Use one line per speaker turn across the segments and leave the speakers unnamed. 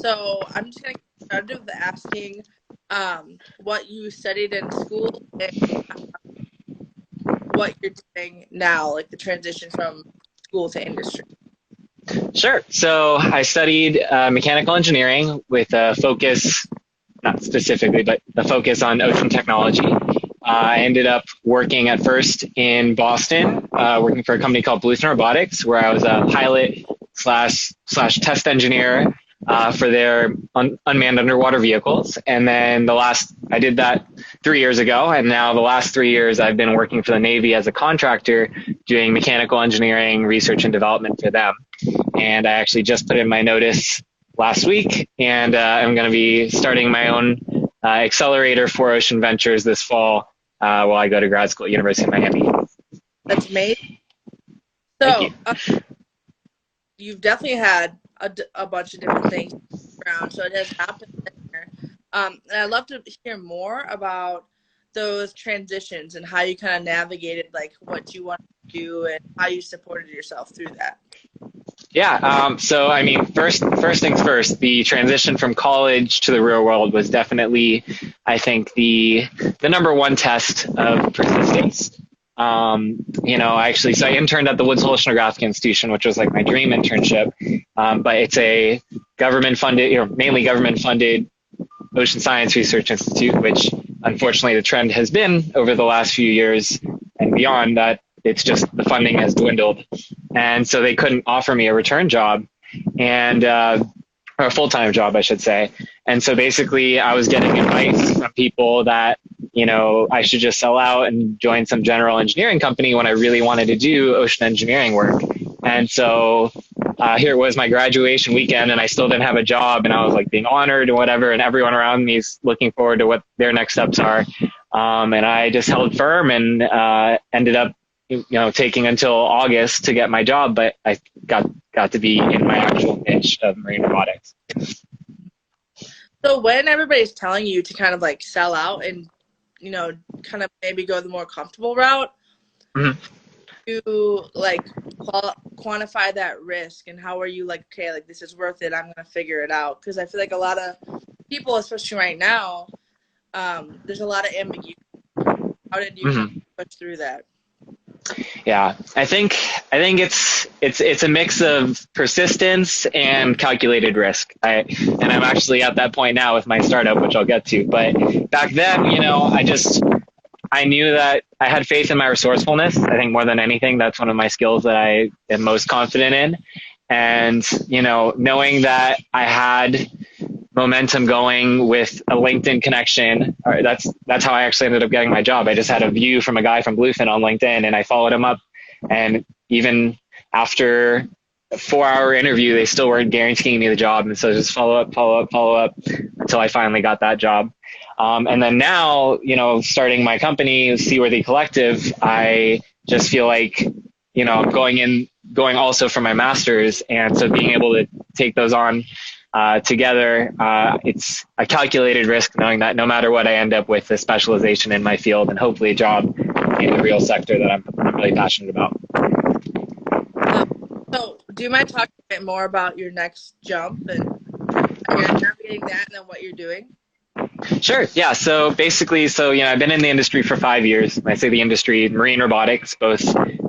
So I'm just going to get started with asking what you studied in school and what you're doing now, like the transition from school to industry.
Sure. So I studied mechanical engineering with a focus, not specifically, but the focus on ocean technology. I ended up working at first in Boston, working for a company called Robotics, where I was a pilot slash test engineer for their unmanned underwater vehicles. And then I did that 3 years ago. And now the last 3 years, I've been working for the Navy as a contractor, doing mechanical engineering, research and development for them. And I actually just put in my notice last week, and I'm going to be starting my own accelerator for ocean ventures this fall while I go to grad school at University of Miami.
That's amazing. So you've definitely had a bunch of different things around, so it has happened there. And I'd love to hear more about those transitions and how you kind of navigated like what you wanted to do and how you supported yourself through that.
Yeah. So, I mean, first things first, the transition from college to the real world was definitely, I think, the number one test of persistence. So I interned at the Woods Hole Oceanographic Institution, which was like my dream internship. But it's a mainly government funded ocean science research institute, which unfortunately the trend has been over the last few years and beyond that it's just the funding has dwindled. And so they couldn't offer me a return job or a full-time job, I should say. And so basically I was getting advice from people that, I should just sell out and join some general engineering company when I really wanted to do ocean engineering work. And so here was my graduation weekend and I still didn't have a job and I was like being honored and whatever. And everyone around me is looking forward to what their next steps are. And I just held firm and ended up taking until August to get my job, but I got to be in my actual niche of marine robotics.
So when everybody's telling you to kind of like sell out and, kind of maybe go the more comfortable route,
mm-hmm.
to like quantify that risk and how are you like, okay, like this is worth it, I'm going to figure it out. Because I feel like a lot of people, especially right now, there's a lot of ambiguity. How did you push through that?
Yeah, I think it's a mix of persistence and calculated risk. And I'm actually at that point now with my startup, which I'll get to. But back then, I knew that I had faith in my resourcefulness. I think more than anything, that's one of my skills that I am most confident in. And, knowing that I had momentum going with a LinkedIn connection. That's how I actually ended up getting my job. I just had a view from a guy from Bluefin on LinkedIn and I followed him up. And even after a 4-hour interview, they still weren't guaranteeing me the job. And so just follow up until I finally got that job. And then now, starting my company, Seaworthy Collective, I just feel like, I'm going also for my master's. And so being able to take those on together, it's a calculated risk knowing that no matter what I end up with a specialization in my field and hopefully a job in the real sector that I'm really passionate about.
So do you mind talking a bit more about your next jump and how you're navigating that and then what you're doing?
Sure. Yeah. So basically, I've been in the industry for 5 years. When I say the industry, marine robotics, both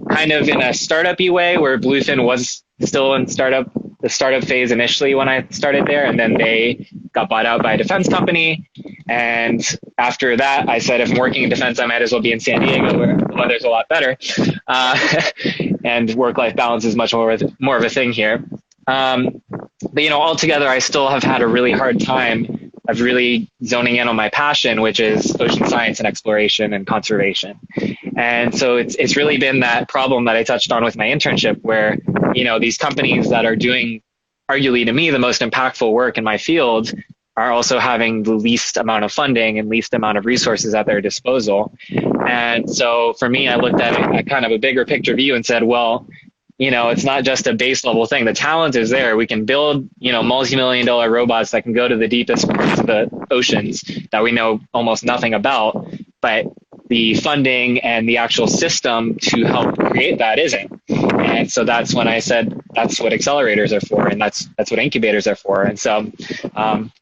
kind of in a startup-y way where Bluefin was still in the startup phase initially when I started there, and then they got bought out by a defense company. And after that, I said, if I'm working in defense, I might as well be in San Diego where the weather's a lot better. And work-life balance is much more of a thing here. But, altogether, I still have had a really hard time of really zoning in on my passion, which is ocean science and exploration and conservation. And so it's really been that problem that I touched on with my internship where, these companies that are doing arguably to me the most impactful work in my field are also having the least amount of funding and least amount of resources at their disposal. And so for me, I looked at it at kind of a bigger picture view and said, well, it's not just a base level thing. The talent is there. We can build, multi-million-dollar robots that can go to the deepest parts of the oceans that we know almost nothing about. But the funding and the actual system to help create that isn't. And so that's when I said, that's what accelerators are for, and that's what incubators are for. And so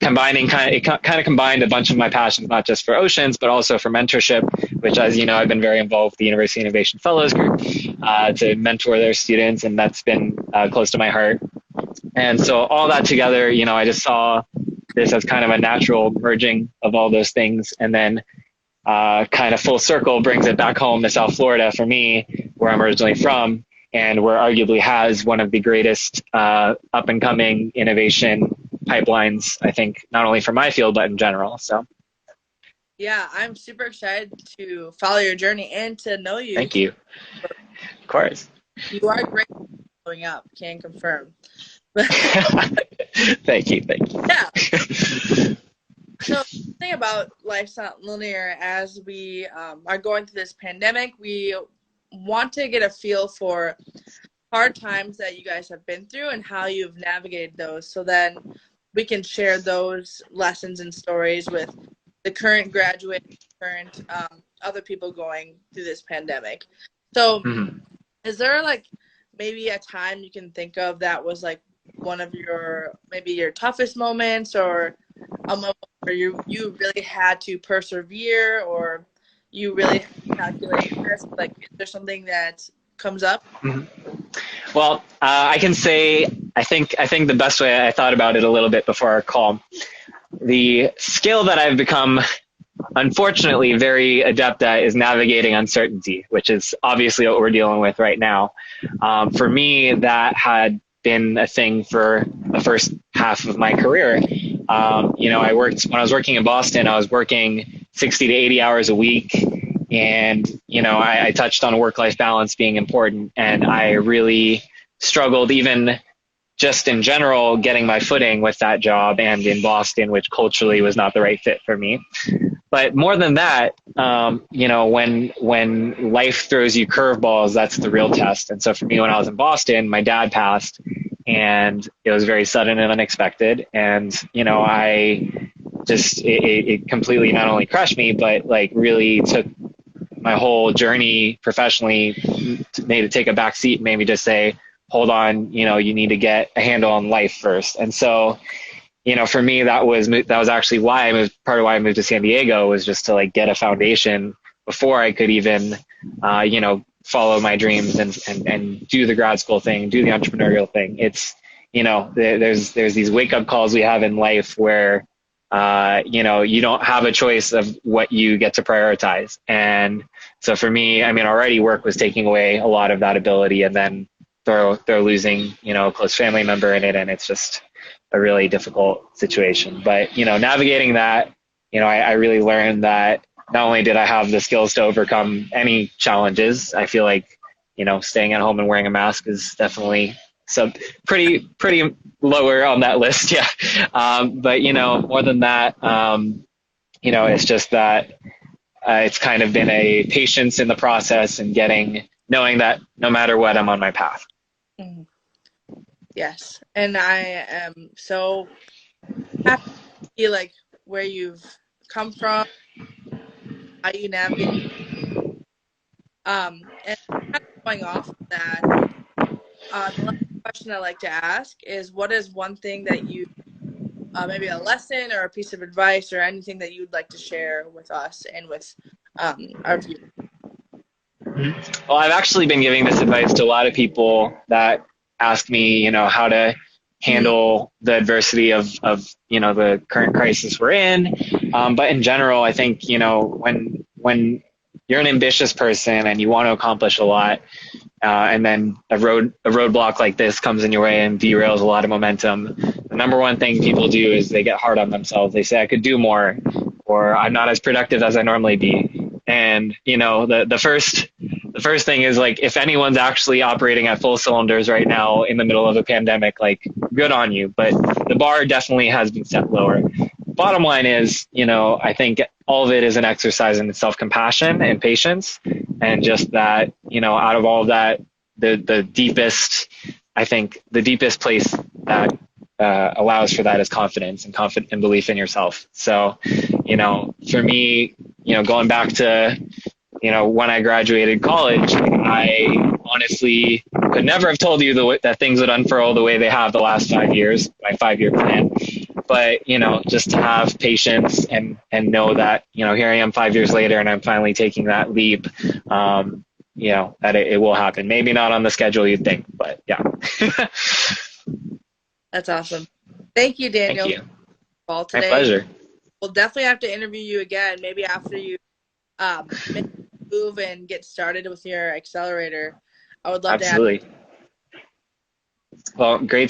combined a bunch of my passions, not just for oceans, but also for mentorship, which, as you know, I've been very involved with the University Innovation Fellows Group to mentor their students, and that's been close to my heart. And so all that together, I just saw this as kind of a natural merging of all those things, and then kind of full circle brings it back home to South Florida for me, where I'm originally from, and where arguably has one of the greatest up and coming innovation pipelines, I think, not only for my field, but in general. So.
Yeah, I'm super excited to follow your journey and to know you.
Thank you. Of course.
You are great growing up, can confirm.
Thank you.
Yeah. So the thing about Life's Not Linear, as we are going through this pandemic, we want to get a feel for hard times that you guys have been through and how you've navigated those, so then we can share those lessons and stories with the current graduates, current other people going through this pandemic. So is there like maybe a time you can think of that was like one of your toughest moments, or a moment where you really had to persevere, or you really had to calculate risk? Like, is there something that comes up?
Well, I can say I think the best way, I thought about it a little bit before our call, the skill that I've become unfortunately very adept at is navigating uncertainty, which is obviously what we're dealing with right now. For me, that had been a thing for the first half of my career. When I was working in Boston, I was working 60 to 80 hours a week. And, I touched on work-life balance being important, and I really struggled even just in general getting my footing with that job and in Boston, which culturally was not the right fit for me. But more than that, when life throws you curveballs, that's the real test. And so for me, when I was in Boston, my dad passed, and it was very sudden and unexpected. And, it completely not only crushed me, but like really took my whole journey professionally, made it take a back seat, made me just say, hold on, you need to get a handle on life first. And so, for me, that was actually why I moved. Part of why I moved to San Diego was just to like get a foundation before I could even, follow my dreams and do the grad school thing, do the entrepreneurial thing. It's, there's these wake up calls we have in life where, you don't have a choice of what you get to prioritize. And so for me, already work was taking away a lot of that ability, and then they're losing, a close family member in it. And it's just a really difficult situation. But, navigating that, I really learned that not only did I have the skills to overcome any challenges, I feel like, staying at home and wearing a mask is definitely pretty lower on that list. Yeah. But, more than that, it's just that it's kind of been a patience in the process and knowing that no matter what, I'm on my path.
Yes. And I am so happy to see like where you've come from, how you navigate. And kind of going off of that, the last question I like to ask is, what is one thing that you, maybe a lesson or a piece of advice or anything that you'd like to share with us and with our viewers?
Well, I've actually been giving this advice to a lot of people that ask me, how to handle the adversity of the current crisis we're in. But in general, I think, when you're an ambitious person and you want to accomplish a lot, and then a roadblock like this comes in your way and derails a lot of momentum, the number one thing people do is they get hard on themselves. They say, I could do more, or I'm not as productive as I normally be. And, the first thing is, like, if anyone's actually operating at full cylinders right now in the middle of a pandemic, like, good on you. But the bar definitely has been set lower. Bottom line is, I think all of it is an exercise in self-compassion and patience. And just that, out of all of that, the deepest place that allows for that is confidence and belief in yourself. So, for me, going back to, when I graduated college, I honestly could never have told you that things would unfurl the way they have the last 5 years, my 5 year plan. But, just to have patience and know that, here I am 5 years later and I'm finally taking that leap, that it will happen. Maybe not on the schedule you'd think, but yeah.
That's awesome. Thank you,
Thank
Daniel, for
you.
the call
My
today.
pleasure.
We'll definitely have to interview you again, maybe after you make a move and get started with your accelerator. I would love to have
Absolutely. Well, great